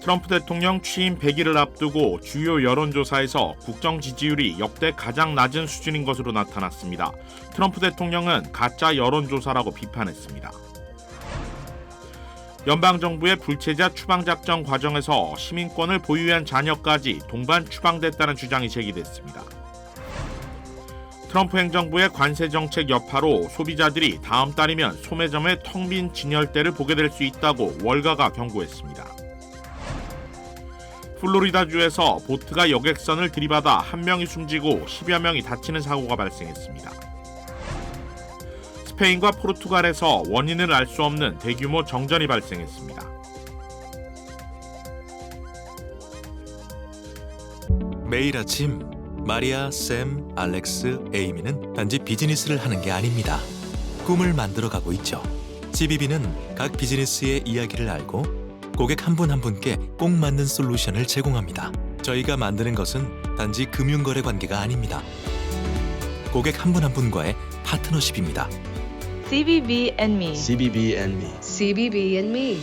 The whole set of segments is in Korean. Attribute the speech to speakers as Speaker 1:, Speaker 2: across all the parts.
Speaker 1: 트럼프 대통령 취임 100일을 앞두고 주요 여론조사에서 국정 지지율이 역대 가장 낮은 수준인 것으로 나타났습니다. 트럼프 대통령은 가짜 여론조사라고 비판했습니다. 연방정부의 불체자 추방작전 과정에서 시민권을 보유한 자녀까지 동반 추방됐다는 주장이 제기됐습니다. 트럼프 행정부의 관세 정책 여파로 소비자들이 다음 달이면 소매점의 텅 빈 진열대를 보게 될 수 있다고 월가가 경고했습니다. 플로리다주에서 보트가 여객선을 들이받아 한 명이 숨지고 10여 명이 다치는 사고가 발생했습니다. 스페인과 포르투갈에서 원인을 알 수 없는 대규모 정전이 발생했습니다.
Speaker 2: 매일 아침 마리아, 샘, 알렉스, 에이미는 단지 비즈니스를 하는 게 아닙니다. 꿈을 만들어가고 있죠. CBB는 각 비즈니스의 이야기를 알고 고객 한 분 한 분께 꼭 맞는 솔루션을 제공합니다. 저희가 만드는 것은 단지 금융거래 관계가 아닙니다. 고객 한 분 한 분과의 파트너십입니다.
Speaker 3: CBB and me.
Speaker 4: CBB and me.
Speaker 3: CBB and me.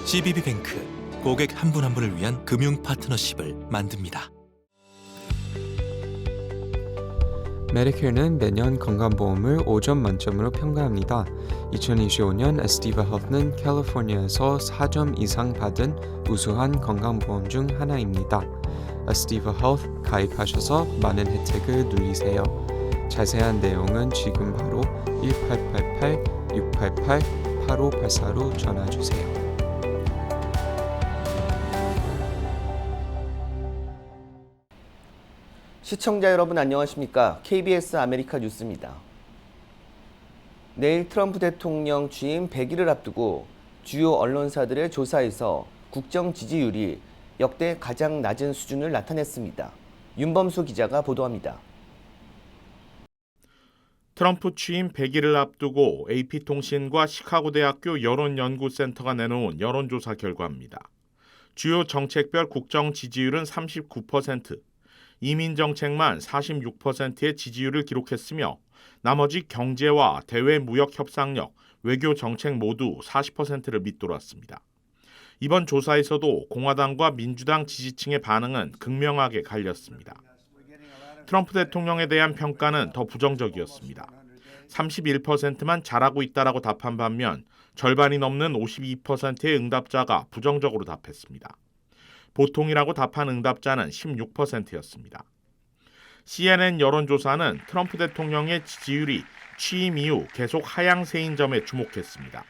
Speaker 2: CBB뱅크, 고객 한 분 한 분을 위한 금융 파트너십을 만듭니다.
Speaker 5: 메디케어는 매년 건강보험을 5점 만점으로 평가합니다. 2025년 에스티바 헬스는 캘리포니아에서 4점 이상 받은 우수한 건강보험 중 하나입니다. 에스티바 헬스 가입하셔서 많은 혜택을 누리세요. 자세한 내용은 지금 바로 1888-688-8584로 전화주세요.
Speaker 4: 시청자 여러분 안녕하십니까? KBS 아메리카 뉴스입니다. 내일 트럼프 대통령 취임 100일을 앞두고 주요 언론사들의 조사에서 국정 지지율이 역대 가장 낮은 수준을 나타냈습니다. 윤범수 기자가 보도합니다.
Speaker 1: 트럼프 취임 100일을 앞두고 AP통신과 시카고대학교 여론연구센터가 내놓은 여론조사 결과입니다. 주요 정책별 국정 지지율은 39%, 이민정책만 46%의 지지율을 기록했으며 나머지 경제와 대외 무역 협상력, 외교 정책 모두 40%를 밑돌았습니다. 이번 조사에서도 공화당과 민주당 지지층의 반응은 극명하게 갈렸습니다. 트럼프 대통령에 대한 평가는 더 부정적이었습니다. 31%만 잘하고 있다라고 답한 반면 절반이 넘는 52%의 응답자가 부정적으로 답했습니다. 보통이라고 답한 응답자는 16%였습니다. CNN 여론조사는 트럼프 대통령의 지지율이 취임 이후 계속 하향세인 점에 주목했습니다.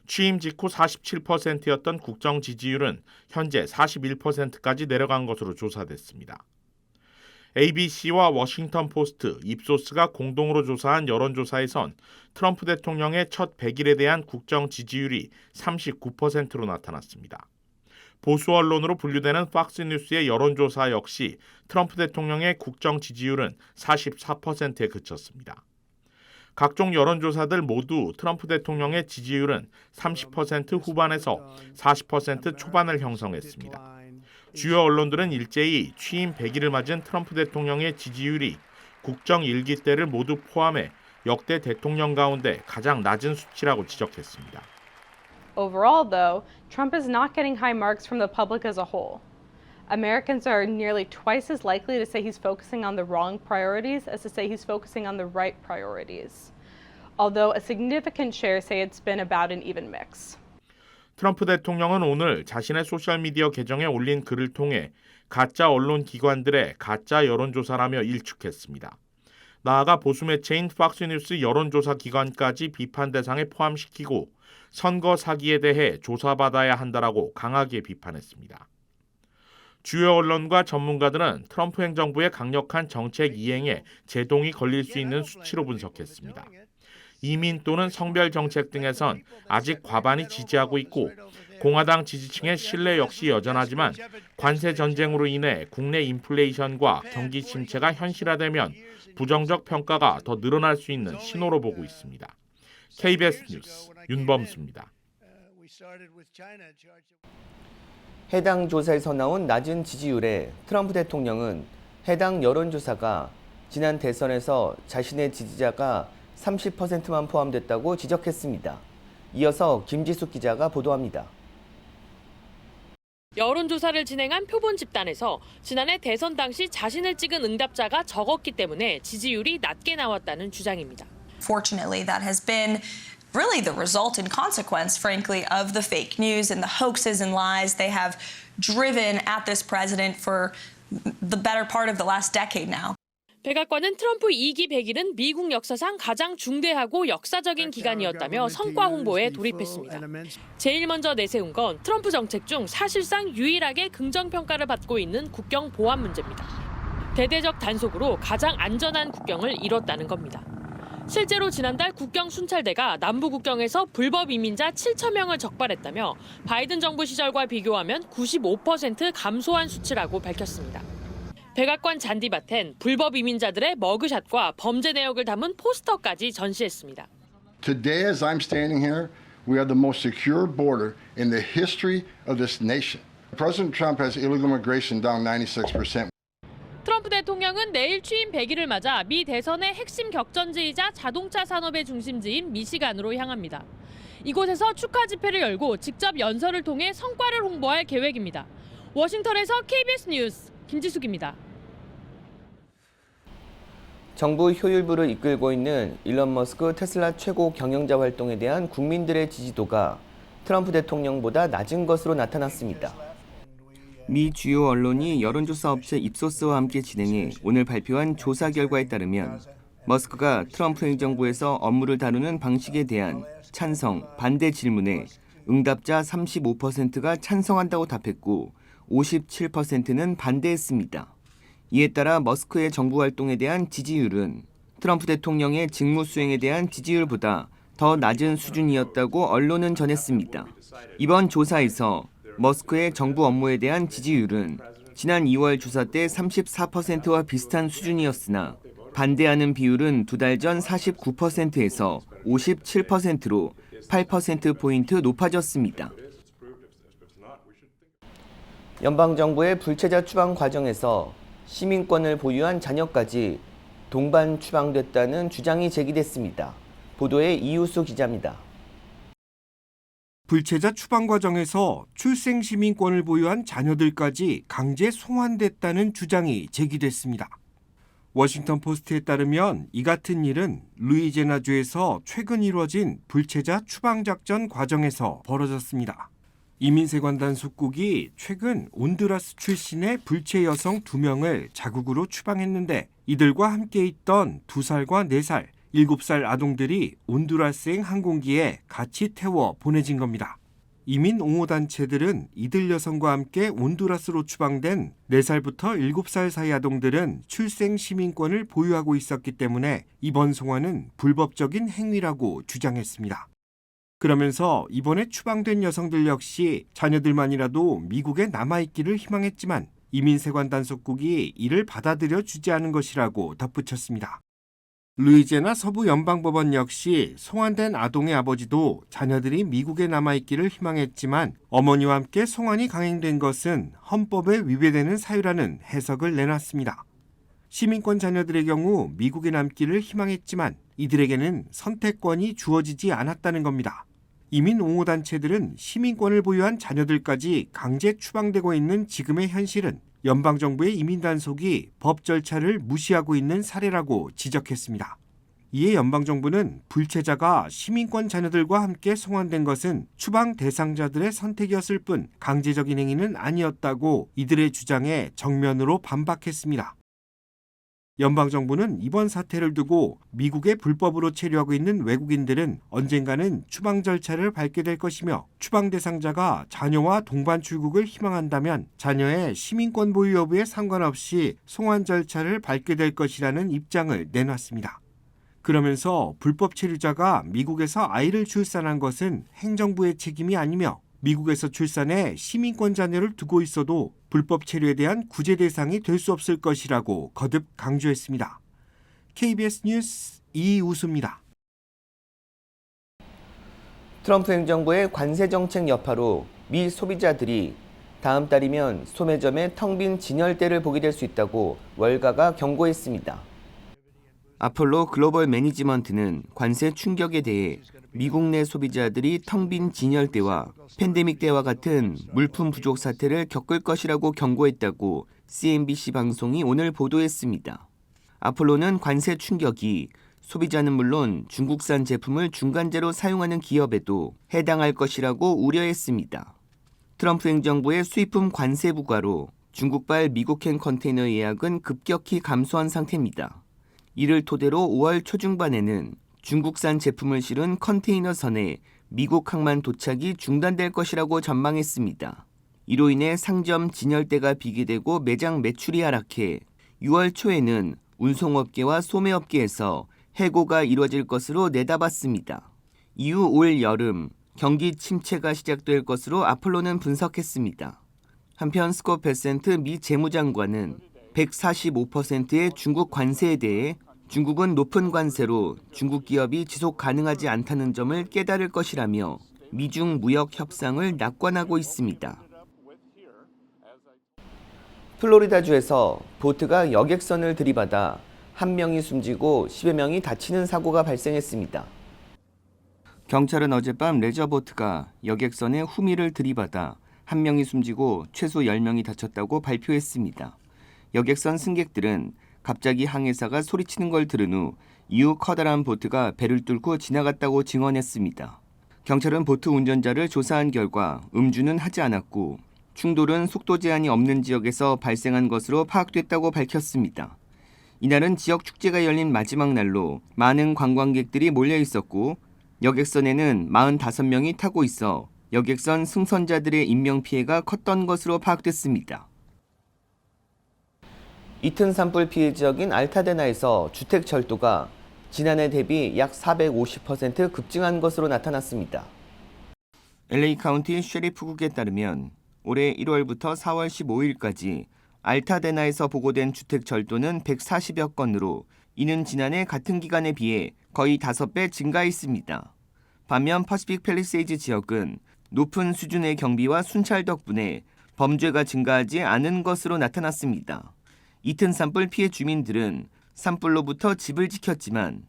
Speaker 1: 취임 직후 47%였던 국정 지지율은 현재 41%까지 내려간 것으로 조사됐습니다. ABC와 워싱턴 포스트, 입소스가 공동으로 조사한 여론조사에선 트럼프 대통령의 첫 100일에 대한 국정 지지율이 39%로 나타났습니다. 보수 언론으로 분류되는 팍스뉴스의 여론조사 역시 트럼프 대통령의 국정 지지율은 44%에 그쳤습니다. 각종 여론조사들 모두 트럼프 대통령의 지지율은 30% 후반에서 40% 초반을 형성했습니다. 주요 언론들은 일제히 취임 100일을 맞은 트럼프 대통령의 지지율이 국정 일기 때를 모두 포함해 역대 대통령 가운데 가장 낮은 수치라고 지적했습니다.
Speaker 6: Overall, though, Trump is not getting high marks from the public as a whole. Americans are nearly twice as likely to say he's focusing on the wrong priorities as to say he's focusing on the right priorities, although a significant share say it's been about an even mix.
Speaker 1: 트럼프 대통령은 오늘 자신의 소셜미디어 계정에 올린 글을 통해 가짜 언론 기관들의 가짜 여론조사라며 일축했습니다. 나아가 보수 매체인 팍스뉴스 여론조사 기관까지 비판 대상에 포함시키고 선거 사기에 대해 조사받아야 한다라고 강하게 비판했습니다. 주요 언론과 전문가들은 트럼프 행정부의 강력한 정책 이행에 제동이 걸릴 수 있는 수치로 분석했습니다. 이민 또는 성별 정책 등에선 아직 과반이 지지하고 있고 공화당 지지층의 신뢰 역시 여전하지만 관세 전쟁으로 인해 국내 인플레이션과 경기 침체가 현실화되면 부정적 평가가 더 늘어날 수 있는 신호로 보고 있습니다. KBS 뉴스 윤범수입니다.
Speaker 4: 해당 조사에서 나온 낮은 지지율에 트럼프 대통령은 해당 여론조사가 지난 대선에서 자신의 지지자가 30%만 포함됐다고 지적했습니다. 이어서 김지숙 기자가 보도합니다.
Speaker 7: 여론조사를 진행한 표본 집단에서 지난해 대선 당시 자신을 찍은 응답자가 적었기 때문에 지지율이 낮게 나왔다는 주장입니다.
Speaker 8: Fortunately, that has been really the result and consequence, frankly, of the fake news and the hoaxes and lies they have driven at this president for the better part of the last decade now.
Speaker 7: 백악관은 트럼프 2기 100일은 미국 역사상 가장 중대하고 역사적인 기간이었다며 성과 홍보에 돌입했습니다. 제일 먼저 내세운 건 트럼프 정책 중 사실상 유일하게 긍정평가를 받고 있는 국경 보안 문제입니다. 대대적 단속으로 가장 안전한 국경을 이뤘다는 겁니다. 실제로 지난달 국경 순찰대가 남부 국경에서 불법 이민자 7,000명을 적발했다며 바이든 정부 시절과 비교하면 95% 감소한 수치라고 밝혔습니다. 백악관 잔디밭엔 불법 이민자들의 머그샷과 범죄 내역을 담은 포스터까지 전시했습니다.
Speaker 9: Today, as I'm standing here, we have the most secure border in the history of this nation. President Trump has illegal immigration down 96%.
Speaker 7: 트럼프 대통령은 내일 취임 100일을 맞아 미 대선의 핵심 격전지이자 자동차 산업의 중심지인 미시간으로 향합니다. 이곳에서 축하 집회를 열고 직접 연설을 통해 성과를 홍보할 계획입니다. 워싱턴에서 KBS 뉴스 김지숙입니다.
Speaker 4: 정부 효율부를 이끌고 있는 일론 머스크 테슬라 최고 경영자 활동에 대한 국민들의 지지도가 트럼프 대통령보다 낮은 것으로 나타났습니다. 미 주요 언론이 여론조사 업체 입소스와 함께 진행해 오늘 발표한 조사 결과에 따르면 머스크가 트럼프 행정부에서 업무를 다루는 방식에 대한 찬성, 반대 질문에 응답자 35%가 찬성한다고 답했고 57%는 반대했습니다. 이에 따라 머스크의 정부 활동에 대한 지지율은 트럼프 대통령의 직무 수행에 대한 지지율보다 더 낮은 수준이었다고 언론은 전했습니다. 이번 조사에서 머스크의 정부 업무에 대한 지지율은 지난 2월 조사 때 34%와 비슷한 수준이었으나 반대하는 비율은 두 달 전 49%에서 57%로 8%포인트 높아졌습니다. 연방정부의 불체자 추방 과정에서 시민권을 보유한 자녀까지 동반 추방됐다는 주장이 제기됐습니다. 보도에 이우수 기자입니다.
Speaker 10: 불체자 추방 과정에서 출생 시민권을 보유한 자녀들까지 강제 송환됐다는 주장이 제기됐습니다. 워싱턴 포스트에 따르면 이 같은 일은 루이지애나주에서 최근 이루어진 불체자 추방 작전 과정에서 벌어졌습니다. 이민세관단 속국이 최근 온두라스 출신의 불체 여성 2명을 자국으로 추방했는데 이들과 함께 있던 2살과 4살, 7살 아동들이 온두라스행 항공기에 같이 태워 보내진 겁니다. 이민 옹호단체들은 이들 여성과 함께 온두라스로 추방된 4살부터 7살 사이 아동들은 출생 시민권을 보유하고 있었기 때문에 이번 송환은 불법적인 행위라고 주장했습니다. 그러면서 이번에 추방된 여성들 역시 자녀들만이라도 미국에 남아있기를 희망했지만 이민세관단 속국이 이를 받아들여 주지 않은 것이라고 덧붙였습니다. 루이지애나 서부 연방법원 역시 송환된 아동의 아버지도 자녀들이 미국에 남아있기를 희망했지만 어머니와 함께 송환이 강행된 것은 헌법에 위배되는 사유라는 해석을 내놨습니다. 시민권 자녀들의 경우 미국에 남기를 희망했지만 이들에게는 선택권이 주어지지 않았다는 겁니다. 이민 옹호단체들은 시민권을 보유한 자녀들까지 강제 추방되고 있는 지금의 현실은 연방정부의 이민 단속이 법 절차를 무시하고 있는 사례라고 지적했습니다. 이에 연방정부는 불체자가 시민권 자녀들과 함께 송환된 것은 추방 대상자들의 선택이었을 뿐 강제적인 행위는 아니었다고 이들의 주장에 정면으로 반박했습니다. 연방정부는 이번 사태를 두고 미국에 불법으로 체류하고 있는 외국인들은 언젠가는 추방 절차를 밟게 될 것이며 추방 대상자가 자녀와 동반 출국을 희망한다면 자녀의 시민권 보유 여부에 상관없이 송환 절차를 밟게 될 것이라는 입장을 내놨습니다. 그러면서 불법 체류자가 미국에서 아이를 출산한 것은 행정부의 책임이 아니며 미국에서 출산해 시민권 자녀를 두고 있어도 불법 체류에 대한 구제 대상이 될 수 없을 것이라고 거듭 강조했습니다. KBS 뉴스 이우수입니다.
Speaker 4: 트럼프 행정부의 관세 정책 여파로 미 소비자들이 다음 달이면 소매점의 텅 빈 진열대를 보게 될 수 있다고 월가가 경고했습니다. 아폴로 글로벌 매니지먼트는 관세 충격에 대해 미국 내 소비자들이 텅 빈 진열대와 팬데믹 때와 같은 물품 부족 사태를 겪을 것이라고 경고했다고 CNBC 방송이 오늘 보도했습니다. 아폴로는 관세 충격이 소비자는 물론 중국산 제품을 중간재로 사용하는 기업에도 해당할 것이라고 우려했습니다. 트럼프 행정부의 수입품 관세 부과로 중국발 미국행 컨테이너 예약은 급격히 감소한 상태입니다. 이를 토대로 5월 초중반에는 중국산 제품을 실은 컨테이너선에 미국 항만 도착이 중단될 것이라고 전망했습니다. 이로 인해 상점 진열대가 비기되고 매장 매출이 하락해 6월 초에는 운송업계와 소매업계에서 해고가 이뤄질 것으로 내다봤습니다. 이후 올 여름 경기 침체가 시작될 것으로 아폴로는 분석했습니다. 한편 스콧 베센트 미 재무장관은 145%의 중국 관세에 대해 중국은 높은 관세로 중국 기업이 지속 가능하지 않다는 점을 깨달을 것이라며 미중 무역 협상을 낙관하고 있습니다. 플로리다주에서 보트가 여객선을 들이받아 한 명이 숨지고 10여 명이 다치는 사고가 발생했습니다. 경찰은 어젯밤 레저보트가 여객선에 후미를 들이받아 한 명이 숨지고 최소 10명이 다쳤다고 발표했습니다. 여객선 승객들은 갑자기 항해사가 소리치는 걸 들은 후 이후 커다란 보트가 배를 뚫고 지나갔다고 증언했습니다. 경찰은 보트 운전자를 조사한 결과 음주는 하지 않았고 충돌은 속도 제한이 없는 지역에서 발생한 것으로 파악됐다고 밝혔습니다. 이날은 지역 축제가 열린 마지막 날로 많은 관광객들이 몰려 있었고 여객선에는 45명이 타고 있어 여객선 승선자들의 인명피해가 컸던 것으로 파악됐습니다. 이튼 산불 피해 지역인 알타데나에서 주택 절도가 지난해 대비 약 450% 급증한 것으로 나타났습니다. LA 카운티 셰리프국에 따르면 올해 1월부터 4월 15일까지 알타데나에서 보고된 주택 절도는 140여 건으로 이는 지난해 같은 기간에 비해 거의 5배 증가했습니다. 반면 퍼시픽 팰리세이즈 지역은 높은 수준의 경비와 순찰 덕분에 범죄가 증가하지 않은 것으로 나타났습니다. 이튼 산불 피해 주민들은 산불로부터 집을 지켰지만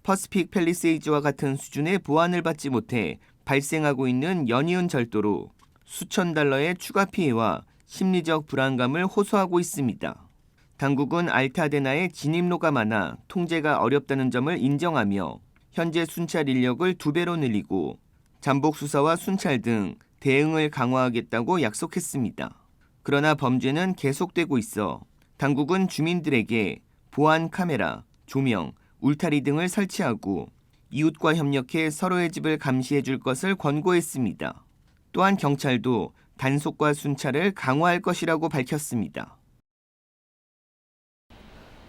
Speaker 4: 퍼시픽 팰리세이즈와 같은 수준의 보안을 받지 못해 발생하고 있는 연이은 절도로 수천 달러의 추가 피해와 심리적 불안감을 호소하고 있습니다. 당국은 알타데나에 진입로가 많아 통제가 어렵다는 점을 인정하며 현재 순찰 인력을 2배로 늘리고 잠복 수사와 순찰 등 대응을 강화하겠다고 약속했습니다. 그러나 범죄는 계속되고 있어 당국은 주민들에게 보안 카메라, 조명, 울타리 등을 설치하고 이웃과 협력해 서로의 집을 감시해 줄 것을 권고했습니다. 또한 경찰도 단속과 순찰을 강화할 것이라고 밝혔습니다.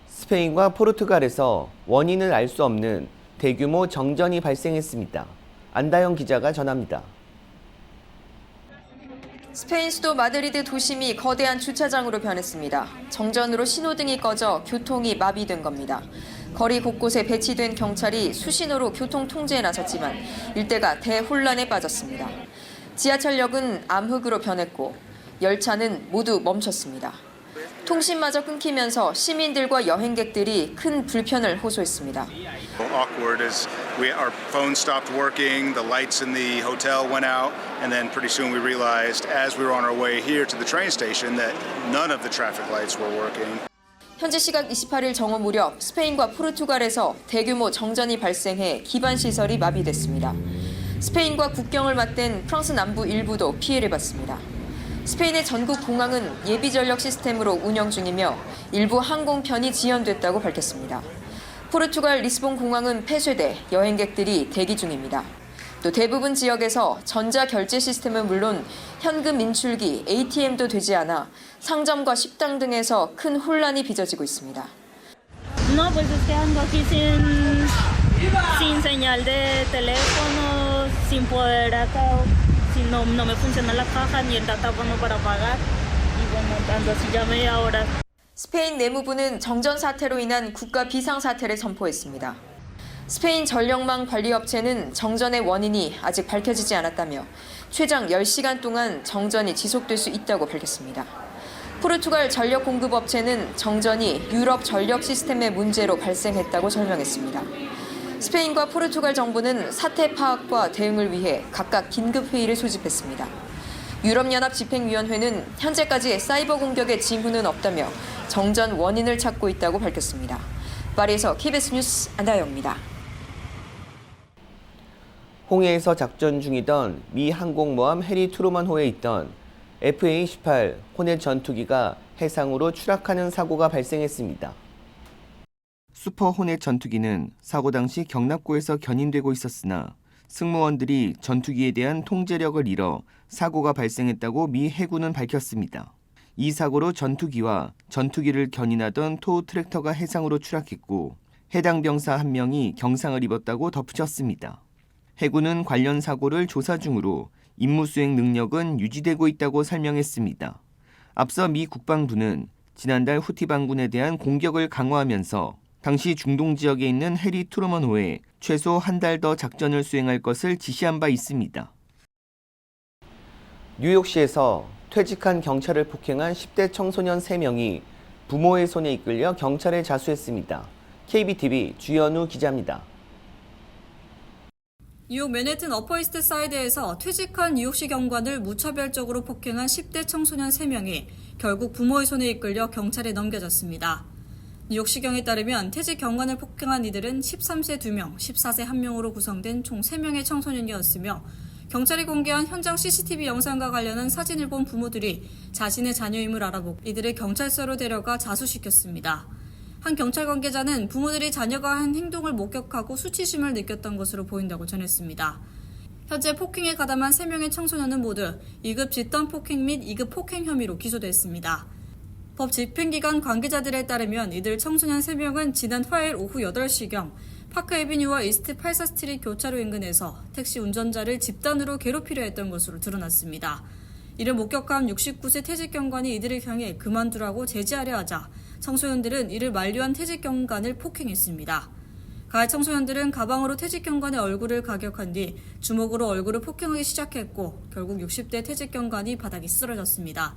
Speaker 4: 스페인과 포르투갈에서 원인을 알 수 없는 대규모 정전이 발생했습니다. 안다영 기자가 전합니다.
Speaker 11: 스페인 수도 마드리드 도심이 거대한 주차장으로 변했습니다. 정전으로 신호등이 꺼져 교통이 마비된 겁니다. 거리 곳곳에 배치된 경찰이 수신호로 교통 통제에 나섰지만 일대가 대혼란에 빠졌습니다. 지하철역은 암흑으로 변했고 열차는 모두 멈췄습니다. 통신마저 끊기면서 시민들과 여행객들이 큰 불편을 호소했습니다.
Speaker 12: Awkward as our phones stopped working, the lights in the hotel went out, and then pretty soon we realized as we were on our way here to the train station that none of the traffic lights were working.
Speaker 11: 현지 시각 28일 정오 무렵 스페인과 포르투갈에서 대규모 정전이 발생해 기반 시설이 마비됐습니다. 스페인과 국경을 맞댄 프랑스 남부 일부도 피해를 봤습니다. 스페인의 전국 공항은 예비 전력 시스템으로 운영 중이며 일부 항공편이 지연됐다고 밝혔습니다. 포르투갈 리스본 공항은 폐쇄돼 여행객들이 대기 중입니다. 또 대부분 지역에서 전자 결제 시스템은 물론 현금 인출기, ATM도 되지 않아 상점과 식당 등에서 큰 혼란이 빚어지고 있습니다.
Speaker 13: No, pues es que ando aquí sin señal de teléfono, sin poder acá, si no me funciona la caja ni el datáfono para pagar. Y bueno, ando así ya media hora.
Speaker 11: 스페인 내무부는 정전 사태로 인한 국가 비상사태를 선포했습니다. 스페인 전력망 관리업체는 정전의 원인이 아직 밝혀지지 않았다며 최장 10시간 동안 정전이 지속될 수 있다고 밝혔습니다. 포르투갈 전력 공급 업체는 정전이 유럽 전력 시스템의 문제로 발생했다고 설명했습니다. 스페인과 포르투갈 정부는 사태 파악과 대응을 위해 각각 긴급 회의를 소집했습니다. 유럽연합 집행위원회는 현재까지 사이버 공격의 징후는 없다며 정전 원인을 찾고 있다고 밝혔습니다. 파리에서 KBS 뉴스 안다영입니다.
Speaker 4: 홍해에서 작전 중이던 미 항공모함 해리 트루먼호에 있던 FA-18 호넷 전투기가 해상으로 추락하는 사고가 발생했습니다. 슈퍼 호넷 전투기는 사고 당시 경납고에서 견인되고 있었으나 승무원들이 전투기에 대한 통제력을 잃어 사고가 발생했다고 미 해군은 밝혔습니다. 이 사고로 전투기와 전투기를 견인하던 토우 트랙터가 해상으로 추락했고 해당 병사 1명이 경상을 입었다고 덧붙였습니다. 해군은 관련 사고를 조사 중으로 임무 수행 능력은 유지되고 있다고 설명했습니다. 앞서 미 국방부는 지난달 후티 반군에 대한 공격을 강화하면서 당시 중동 지역에 있는 해리 트루먼호에 최소 한 달 더 작전을 수행할 것을 지시한 바 있습니다. 뉴욕시에서 퇴직한 경찰을 폭행한 10대 청소년 3명이 부모의 손에 이끌려 경찰에 자수했습니다. KBTV 주연우 기자입니다.
Speaker 14: 뉴욕 맨해튼 어퍼이스트 사이드에서 퇴직한 뉴욕시 경관을 무차별적으로 폭행한 10대 청소년 3명이 결국 부모의 손에 이끌려 경찰에 넘겨졌습니다. 뉴욕시경에 따르면 퇴직 경관을 폭행한 이들은 13세 2명, 14세 1명으로 구성된 총 3명의 청소년이었으며 경찰이 공개한 현장 CCTV 영상과 관련한 사진을 본 부모들이 자신의 자녀임을 알아보고 이들을 경찰서로 데려가 자수시켰습니다. 한 경찰 관계자는 부모들이 자녀가 한 행동을 목격하고 수치심을 느꼈던 것으로 보인다고 전했습니다. 현재 폭행에 가담한 3명의 청소년은 모두 2급 집단 폭행 및 2급 폭행 혐의로 기소됐습니다. 법 집행기관 관계자들에 따르면 이들 청소년 3명은 지난 화요일 오후 8시경 파크 애비뉴와 이스트 84스트리트 교차로 인근에서 택시 운전자를 집단으로 괴롭히려 했던 것으로 드러났습니다. 이를 목격한 69세 퇴직 경관이 이들을 향해 그만두라고 제지하려 하자 청소년들은 이를 만류한 퇴직 경관을 폭행했습니다. 가해 청소년들은 가방으로 퇴직 경관의 얼굴을 가격한 뒤 주먹으로 얼굴을 폭행하기 시작했고 결국 60대 퇴직 경관이 바닥에 쓰러졌습니다.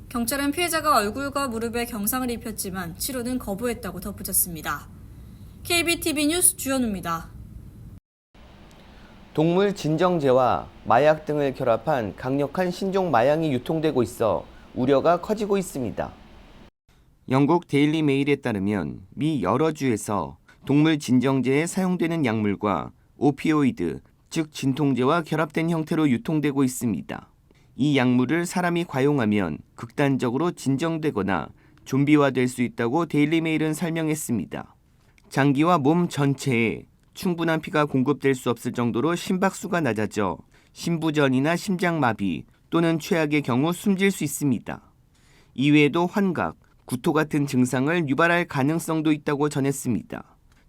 Speaker 14: 경찰은 피해자가 얼굴과 무릎에 경상을 입혔지만 치료는 거부했다고 덧붙였습니다. KBTV 뉴스 주연우입니다.
Speaker 4: 동물 진정제와 마약 등을 결합한 강력한 신종 마약이 유통되고 있어 우려가 커지고 있습니다. 영국 데일리 메일에 따르면 미 여러 주에서 동물 진정제에 사용되는 약물과 오피오이드, 즉 진통제와 결합된 형태로 유통되고 있습니다. 이 약물을 사람이 과용하면 극단적으로 진정되거나 좀비화될 수 있다고 데일리 메일은 설명했습니다. 장기와 몸 전체에 충분한 피가 공급될 수 없을 정도로 심박수가 낮아져 심부전이나 심장마비 또는 최악의 경우 숨질 수 있습니다. 이외에도 환각, 구토 같은 증상을 유발할 가능성도 있다고 전했습니다.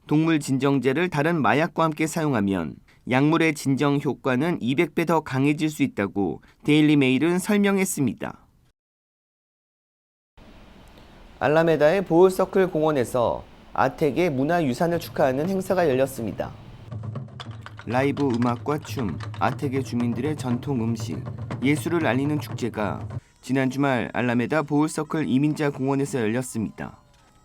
Speaker 4: 동물 진정제를 다른 마약과 함께 사용하면 약물의 진정 효과는 200배 더 강해질 수 있다고 데일리 메일은 설명했습니다. 알라메다의 보울서클 공원에서 아텍의 문화유산을 축하하는 행사가 열렸습니다. 라이브 음악과 춤, 아텍의 주민들의 전통 음식, 예술을 알리는 축제가 지난 주말 알라메다 보울서클 이민자 공원에서 열렸습니다.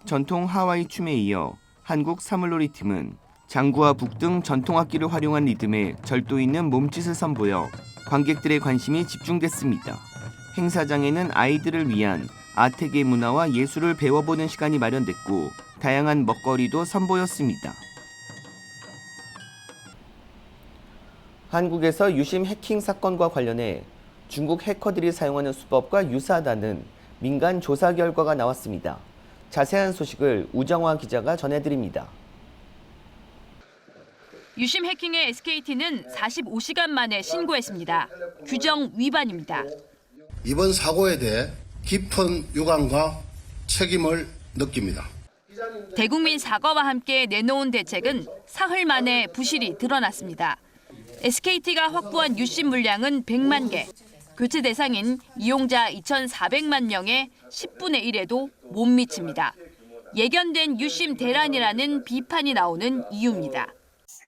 Speaker 4: 전통 하와이 춤에 이어 한국 사물놀이 팀은 장구와 북 등 전통악기를 활용한 리듬에 절도 있는 몸짓을 선보여 관객들의 관심이 집중됐습니다. 행사장에는 아이들을 위한 아텍의 문화와 예술을 배워보는 시간이 마련됐고 다양한 먹거리도 선보였습니다. 한국에서 유심 해킹 사건과 관련해 중국 해커들이 사용하는 수법과 유사하다는 민간 조사 결과가 나왔습니다. 자세한 소식을 우정화 기자가 전해드립니다.
Speaker 15: 유심 해킹의 SKT는 45시간 만에 신고했습니다. 규정 위반입니다.
Speaker 16: 이번 사고에 대해 깊은 유감과 책임을 느낍니다.
Speaker 15: 대국민 사과와 함께 내놓은 대책은 사흘 만에 부실이 드러났습니다. SKT가 확보한 유심 물량은 100만 개, 교체 대상인 이용자 2,400만 명의 10분의 1에도 못 미칩니다. 예견된 유심 대란이라는 비판이 나오는 이유입니다.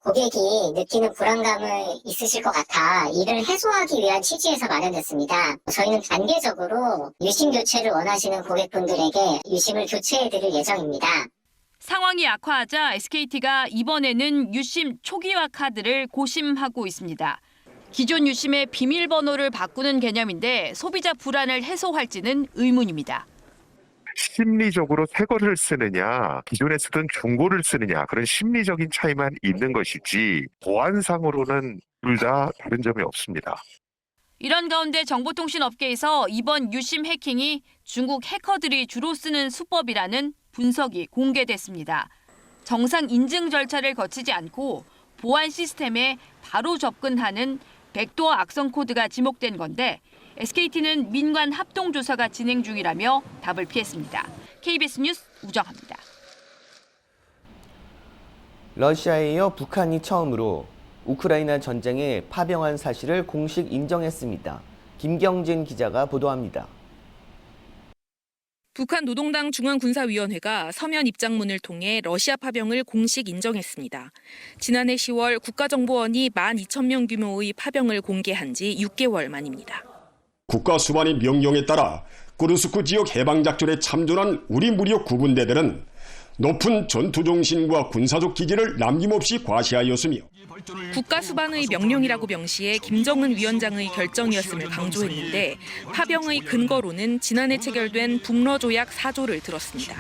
Speaker 17: 고객이 느끼는 불안감을 있으실 것 같아 이를 해소하기 위한 취지에서 마련됐습니다. 저희는 단계적으로 유심 교체를 원하시는 고객분들에게 유심을 교체해드릴 예정입니다.
Speaker 15: 상황이 악화하자 SKT가 이번에는 유심 초기화 카드를 고심하고 있습니다. 기존 유심의 비밀번호를 바꾸는 개념인데 소비자 불안을 해소할지는 의문입니다.
Speaker 18: 심리적으로 새 거를 쓰느냐, 기존에 쓰던 중고를 쓰느냐, 그런 심리적인 차이만 있는 것이지 보안상으로는 둘 다 다른 점이 없습니다.
Speaker 15: 이런 가운데 정보통신업계에서 이번 유심 해킹이 중국 해커들이 주로 쓰는 수법이라는 분석이 공개됐습니다. 정상 인증 절차를 거치지 않고 보안 시스템에 바로 접근하는 백도어 악성 코드가 지목된 건데 SKT는 민관 합동조사가 진행 중이라며 답을 피했습니다. KBS 뉴스 우정합니다.
Speaker 4: 러시아에 이어 북한이 처음으로 우크라이나 전쟁에 파병한 사실을 공식 인정했습니다. 김경진 기자가 보도합니다.
Speaker 19: 북한 노동당 중앙군사위원회가 서면 입장문을 통해 러시아 파병을 공식 인정했습니다. 지난해 10월 국가정보원이 12,000명 규모의 파병을 공개한 지 6개월 만입니다.
Speaker 20: 국가수반의 명령에 따라 쿠르스크 지역 해방작전에 참전한 우리 무력 구분대들은 높은 전투정신과 군사적 기질을 남김없이 과시하였으며
Speaker 19: 국가수반의 명령이라고 명시해 김정은 위원장의 결정이었음을 강조했는데 파병의 근거로는 지난해 체결된 북러조약 4조를 들었습니다.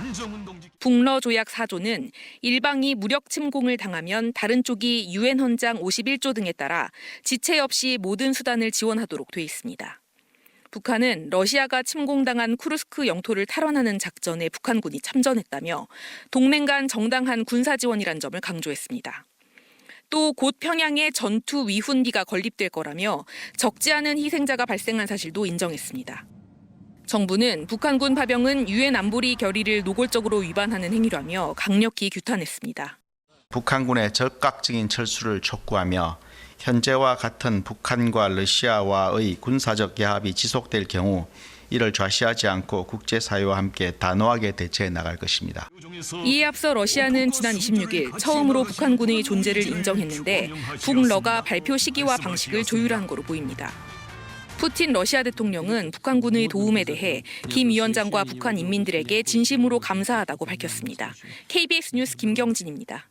Speaker 19: 북러조약 4조는 일방이 무력 침공을 당하면 다른 쪽이 유엔 헌장 51조 등에 따라 지체 없이 모든 수단을 지원하도록 돼 있습니다. 북한은 러시아가 침공당한 쿠르스크 영토를 탈환하는 작전에 북한군이 참전했다며 동맹 간 정당한 군사 지원이란 점을 강조했습니다. 또 곧 평양에 전투 위훈기가 건립될 거라며 적지 않은 희생자가 발생한 사실도 인정했습니다. 정부는 북한군 파병은 유엔 안보리 결의를 노골적으로 위반하는 행위라며 강력히 규탄했습니다.
Speaker 21: 북한군의 적극적인 철수를 촉구하며 현재와 같은 북한과 러시아와의 군사적 야합이 지속될 경우 이를 좌시하지 않고 국제사회와 함께 단호하게 대처해 나갈 것입니다.
Speaker 19: 이에 앞서 러시아는 지난 26일 처음으로 북한군의 존재를 인정했는데 북러가 발표 시기와 방식을 조율한 거로 보입니다. 푸틴 러시아 대통령은 북한군의 도움에 대해 김 위원장과 북한 인민들에게 진심으로 감사하다고 밝혔습니다. KBS 뉴스 김경진입니다.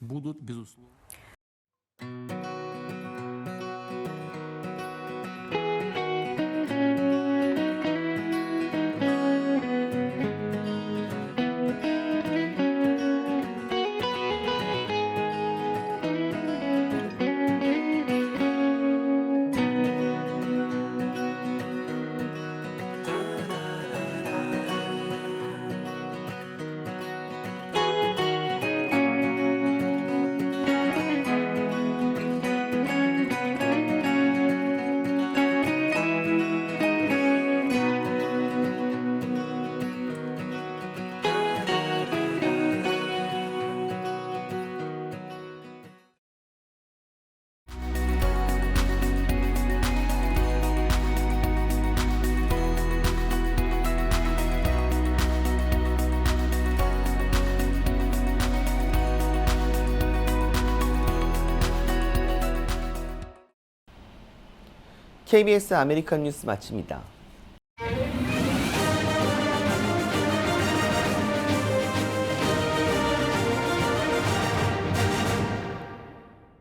Speaker 4: KBS 아메리칸 뉴스 마칩니다.